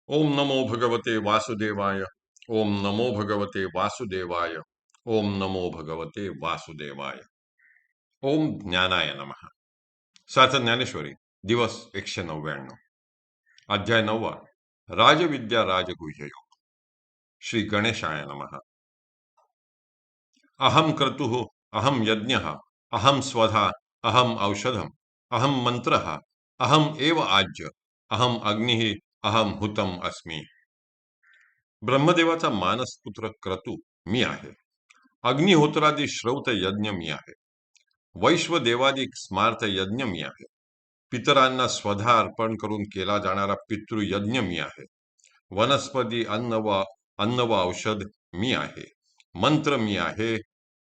ओम नमो भगवते वासुदेवाय। ओम नमो भगवते वासुदेवाय। ओम नमो भगवते वासुदेवाय। ओम ज्ञानाय नमः। साच ज्ञानेश्वरी दिवस 199, अध्याय 9, राजविद्या राजगुह्य योग। श्री गणेशाय नमः। अहम क्रतुः, अहम यज्ञः, अहम स्वधा, अहम औषधम, अहम मंत्रः, अहम एव आज्य, अहम अग्निः, अहम हुतम अस्मि। ब्रह्मदेवाचा मानसपुत्र क्रतू मी आहे। अग्निहोत्रादी श्रौत यज्ञ मी आहे। वैश्वदेवादी स्मार्त यज्ञ मी आहे। पितरांना स्वधा अर्पण करून केला जाणारा पितृयज्ञ मी आहे। वनस्पती अन्न व औषध मी आहे। मंत्र मी आहे।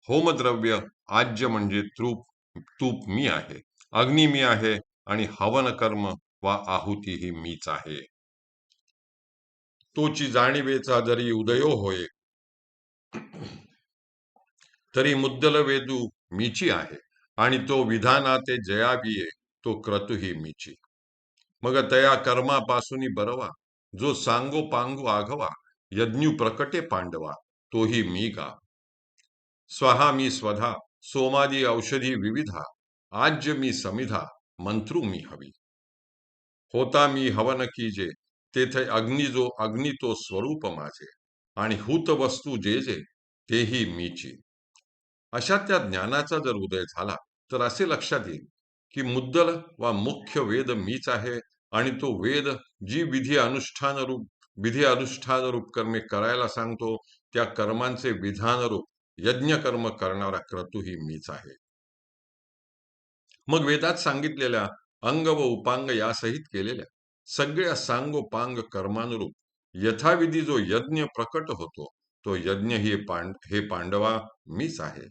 होमद्रव्य आज्य म्हणजे तूप मी आहे। अग्नी मी आहे आणि हवन कर्म वा आहुतीही मीच आहे। तोची जाणीवेचा जरी उदयो होय, तरी मुद्दल वेदू मीची आहे आणि तो विधानाते जयाविये तो क्रतुही मीची। मग तया कर्मापासून बरवा, जो सांगो पांगू आघवा, यज्ञू प्रकटे पांडवा, तोही मी गा। स्वहा मी स्वधा, सोमादी औषधी विविधा, आज्य मी समिधा, मंत्रू मी हवी। होता मी हवन कीजे, तेथे अग्नी तो स्वरूप माझे, आणि हूत वस्तू जे जे तेही मीची। अशा त्या ज्ञानाचा जर उदय झाला तर असे लक्षात येईल की मुद्दल वा मुख्य वेद मीच आहे आणि तो वेद जी विधी अनुष्ठान रूप कर्मे करायला सांगतो त्या कर्मांचे विधान रूप यज्ञ कर्म करणारा क्रतुही मीच आहे। मग वेदात सांगितलेल्या अंग व उपांग यासहित केलेल्या सगळ्या सांगोपांग कर्मानुरूप यथाविधी जो यज्ञ प्रकट होतो तो यज्ञ हे पांडवा मीच आहे।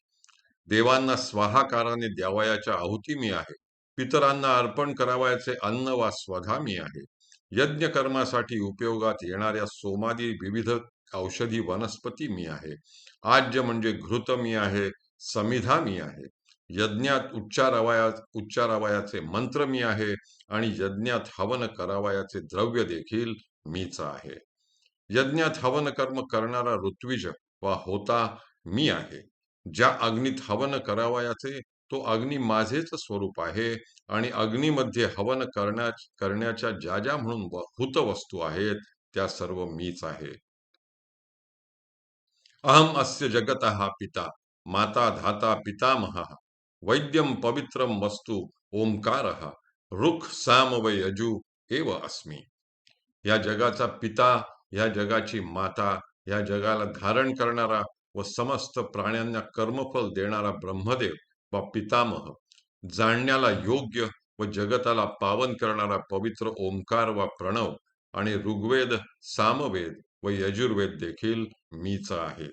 देवांना स्वाहाकाराने द्यावयाच्या आहुती मी आहे। पितरांना अर्पण करावयाचे अन्न वा स्वधा मी आहे। यज्ञ कर्मासाठी उपयोगात येणाऱ्या सोमादी विविध औषधी वनस्पती मी आहे। आज्य म्हणजे घृत मी आहे। समिधा मी आहे। यज्ञात उच्चारावयाचे मंत्र मी आहे आणि यज्ञात हवन करावयाचे द्रव्य देखील मीच आहे। यज्ञात हवन कर्म करणारा ऋत्विज वा होता मी आहे। ज्या अग्नीत हवन करावयाचे तो अग्नी माझेच स्वरूप आहे आणि अग्नीमध्ये हवन करण्याच्या ज्या ज्या म्हणून हुत वस्तू आहेत त्या सर्व मीच आहे। अहम अस्य जगतः पिता, माता धाता पितामहः, वैद्यम पवित्रम वस्तु ओंकारः, रुख साम व यजु एव अस्मि। या जगाचा पिता, या जगाची माता, या जगाला धारण करणारा व समस्त प्राण्यांना कर्मफल देणारा ब्रह्मदेव वा पितामह, जाणण्याला योग्य व जगताला पावन करणारा पवित्र ओंकार वा प्रणव आणि ऋग्वेद, सामवेद व यजुर्वेद देखील मीच आहे।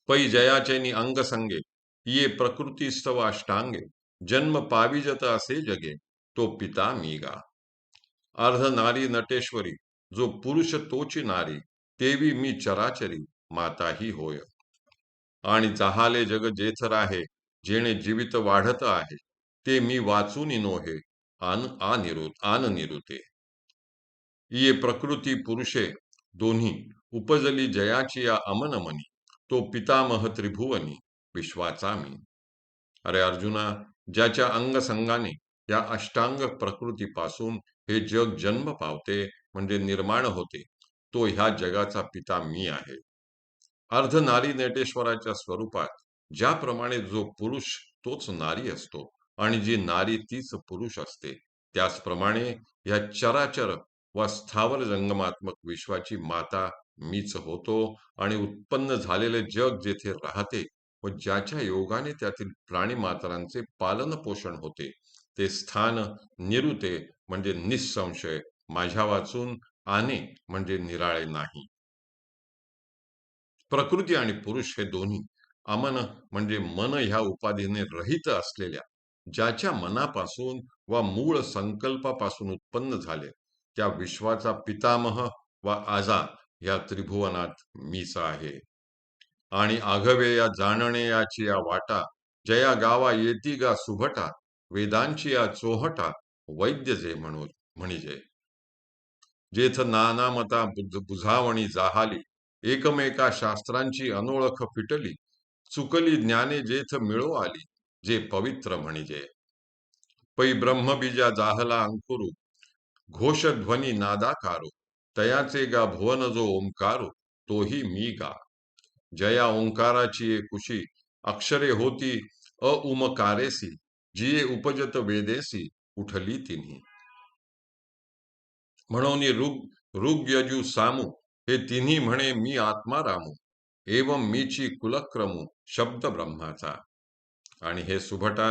पै जयाचेनी अंग संगे, ये प्रकृतीस्तव अष्टांगे, जन्म पाविजत असे जगे, तो पिता मीगा। अर्ध नारी नटेश्वरी, जो पुरुष तोची नारी, तेवी मी चराचरी, माताही होय। आणि जहाले जग जेथर आहे, जेणे जीवित वाढत आहे, ते मी वाचून नोहे, आन निरुते। ये प्रकृती पुरुषे दोन्ही उपजली जयाची या अमनमनी, तो पितामह त्रिभुवनी विश्वाचा मी। अरे अर्जुना, ज्याच्या अंगसंगाने या अष्टांग प्रकृतीपासून हे जग जन्म पावते म्हणजे निर्माण होते, तो ह्या जगाचा पिता मी आहे। अर्ध नारी नटेश्वराच्या स्वरूपात ज्याप्रमाणे जो पुरुष तोच नारी असतो आणि जी नारी तीच पुरुष असते, त्याचप्रमाणे या चराचर व स्थावर जंगमात्मक विश्वाची माता मीच होतो आणि उत्पन्न झालेले जग जेथे राहते व ज्याच्या योगाने त्यातील प्राणी मात्रांचे पालन पोषण होते, ते स्थान निरुते म्हणजे निसंशय माझ्या वाचून, आने म्हणजे निराळे नाही। प्रकृती आणि पुरुष हे दोन्ही अमन म्हणजे मन ह्या उपाधीने रहित असलेल्या ज्याच्या मनापासून वा मूळ संकल्पापासून उत्पन्न झाले त्या विश्वाचा पितामह वा आजा या त्रिभुवनात मीच आहे। आणि आघवे या जाणणे याची या वाटा, जया गावा येती गा सुभटा, वेदांची या चोहटा, वैद्य जे म्हणो म्हणजे जेथ नाना मता बुझावणी जाहाली, एकमेका शास्त्रांची अनोळख फिटली, चुकली ज्ञाने जेथ मिळो आली, जे पवित्र म्हणजे. पै ब्रह्मबीजा जाहला अंकुरू, घोषध्वनी नादाकारो, तयाचे गा भुवन जो ओंकारो, तोही मी गा. जया ओंकाराची ये कुशी, अक्षरे होती अउमकारेसी, जिये उपजत वेदेसी, उठली तिन्ही. म्हणून ऋग यजू सामू, हे तिन्ही म्हणे मी आत्मा रामू, एवं मीची कुलक्रमू, शब्द ब्रह्माचा. आणि हे सुभटा,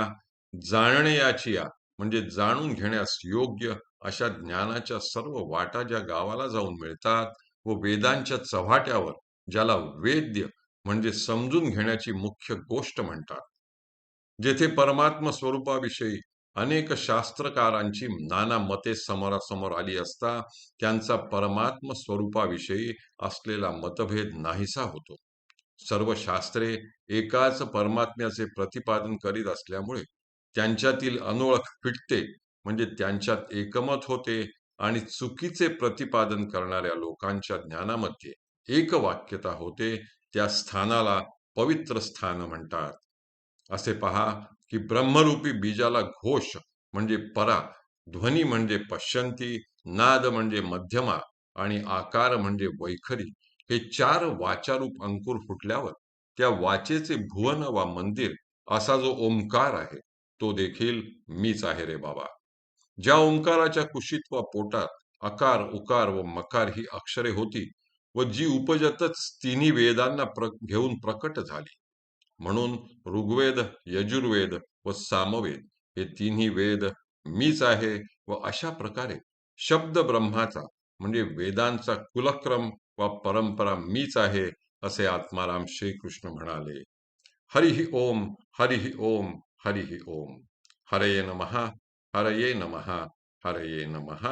जाणणे याची या, म्हणजे जाणून घेण्यास योग्य अशा ज्ञानाच्या सर्व वाटा ज्या गावाला जाऊन मिळतात व वेदांच्या चव्हाट्यावर ज्याला वेद्य म्हणजे समजून घेण्याची मुख्य गोष्ट म्हणतात, जेथे परमात्म स्वरूपाविषयी अनेक शास्त्रकारांची नाना मते समोरासमोर आली असता त्यांचा परमात्म स्वरूपाविषयी असलेला मतभेद नाहीसा होतो. सर्व शास्त्रे एकाच परमात्म्याचे प्रतिपादन करीत असल्यामुळे त्यांच्यातील अनोळख फिटते, म्हणजे त्यांच्यात एकमत होते आणि चुकीचे प्रतिपादन करणाऱ्या लोकांच्या ज्ञानामध्ये एकवाक्यता होते. त्या स्थानाला पवित्र स्थान म्हणतात. असे पहा की ब्रह्मरूपी बीजाला घोष म्हणजे परा, ध्वनी म्हणजे पश्यंती, नाद म्हणजे मध्यमा आणि आकार म्हणजे वैखरी, हे चार वाचारूप अंकुर फुटल्यावर त्या वाचेचे भुवन वा मंदिर असा जो ओंकार आहे, तो देखील मीच आहे रे बाबा. ज्या ओंकाराच्या कुशीत व पोटात अकार उकार व मकार ही अक्षरे होती व जी उपजतच तिन्ही वेदांना घेऊन प्रकट झाली. म्हणून ऋग्वेद, यजुर्वेद व सामवेद हे तिन्ही वेद मीच आहे व अशा प्रकारे शब्द ब्रह्माचा म्हणजे वेदांचा कुलक्रम व परंपरा मीच आहे, असे आत्माराम श्रीकृष्ण म्हणाले. हरिः ओम, हरिः ओम, हरिः ओम. हरये नमः, हरये नमः, हरये नमः.